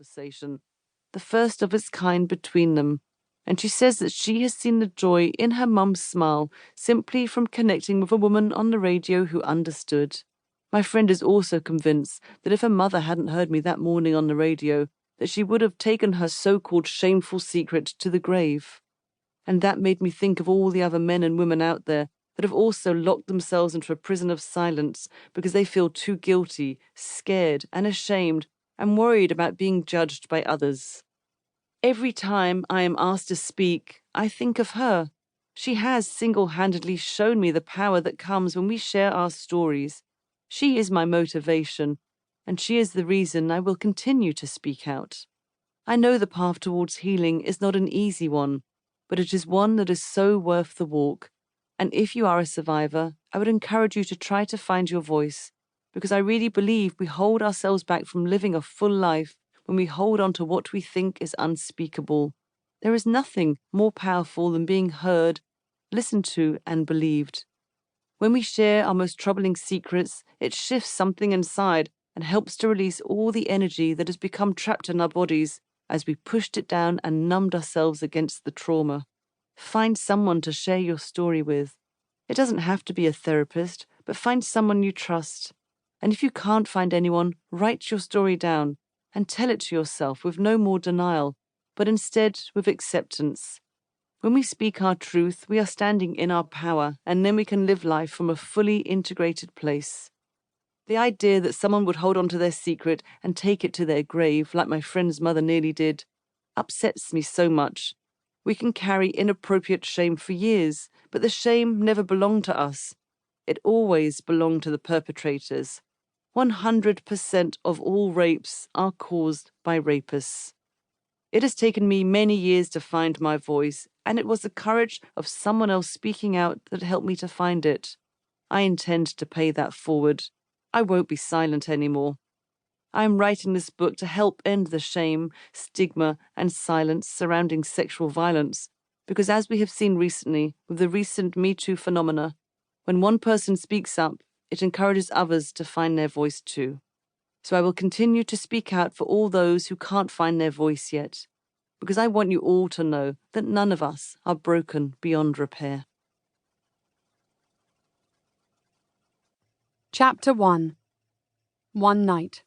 conversation, the first of its kind between them, and she says that she has seen the joy in her mum's smile simply from connecting with a woman on the radio who understood. My friend is also convinced that if her mother hadn't heard me that morning on the radio, that she would have taken her so-called shameful secret to the grave. And that made me think of all the other men and women out there that have also locked themselves into a prison of silence because they feel too guilty, scared, and ashamed, and worried about being judged by others. Every time I am asked to speak, I think of her. She has single-handedly shown me the power that comes when we share our stories. She is my motivation, and she is the reason I will continue to speak out. I know the path towards healing is not an easy one, but it is one that is so worth the walk. And if you are a survivor, I would encourage you to try to find your voice, because I really believe we hold ourselves back from living a full life when we hold on to what we think is unspeakable. There is nothing more powerful than being heard, listened to, and believed. When we share our most troubling secrets, it shifts something inside and helps to release all the energy that has become trapped in our bodies as we pushed it down and numbed ourselves against the trauma. Find someone to share your story with. It doesn't have to be a therapist, but find someone you trust. And if you can't find anyone, write your story down and tell it to yourself with no more denial, but instead with acceptance. When we speak our truth, we are standing in our power, and then we can live life from a fully integrated place. The idea that someone would hold on to their secret and take it to their grave, like my friend's mother nearly did, upsets me so much. We can carry inappropriate shame for years, but the shame never belonged to us. It always belonged to the perpetrators. 100% of all rapes are caused by rapists. It has taken me many years to find my voice, and it was the courage of someone else speaking out that helped me to find it. I intend to pay that forward. I won't be silent anymore. I am writing this book to help end the shame, stigma, and silence surrounding sexual violence, because as we have seen recently with the recent Me Too phenomena, when one person speaks up, it encourages others to find their voice too. So I will continue to speak out for all those who can't find their voice yet, because I want you all to know that none of us are broken beyond repair. Chapter 1. One Night.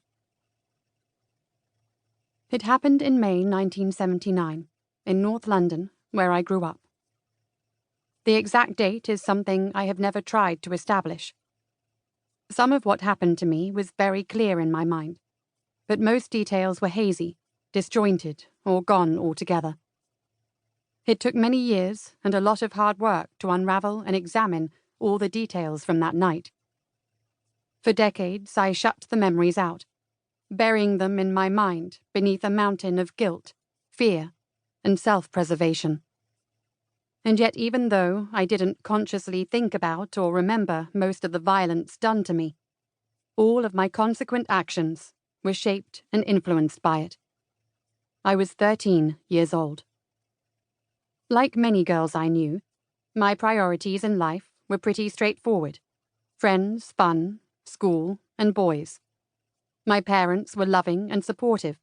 It happened in May 1979, in North London, where I grew up. The exact date is something I have never tried to establish. Some of what happened to me was very clear in my mind, but most details were hazy, disjointed, or gone altogether. It took many years and a lot of hard work to unravel and examine all the details from that night. For decades, I shut the memories out, burying them in my mind beneath a mountain of guilt, fear, and self-preservation. And yet even though I didn't consciously think about or remember most of the violence done to me, all of my consequent actions were shaped and influenced by it. I was 13 years old. Like many girls I knew, my priorities in life were pretty straightforward: friends, fun, school, and boys. My parents were loving and supportive,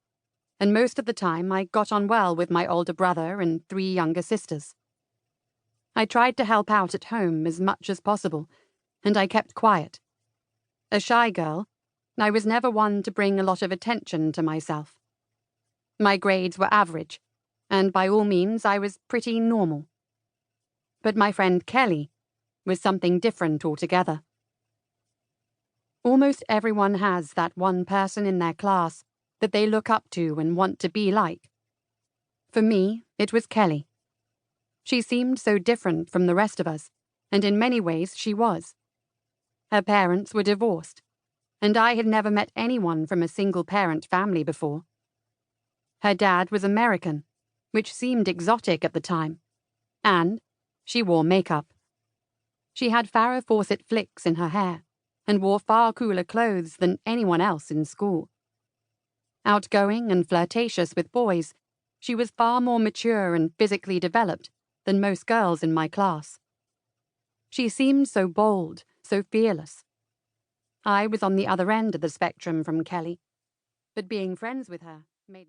and most of the time I got on well with my older brother and 3 younger sisters. I tried to help out at home as much as possible, and I kept quiet. A shy girl, I was never one to bring a lot of attention to myself. My grades were average, and by all means I was pretty normal. But my friend Kelly was something different altogether. Almost everyone has that one person in their class that they look up to and want to be like. For me, it was Kelly. She seemed so different from the rest of us, and in many ways she was. Her parents were divorced, and I had never met anyone from a single-parent family before. Her dad was American, which seemed exotic at the time, and she wore makeup. She had Farrah Fawcett flicks in her hair, and wore far cooler clothes than anyone else in school. Outgoing and flirtatious with boys, she was far more mature and physically developed than most girls in my class. She seemed so bold, so fearless. I was on the other end of the spectrum from Kelly, but being friends with her made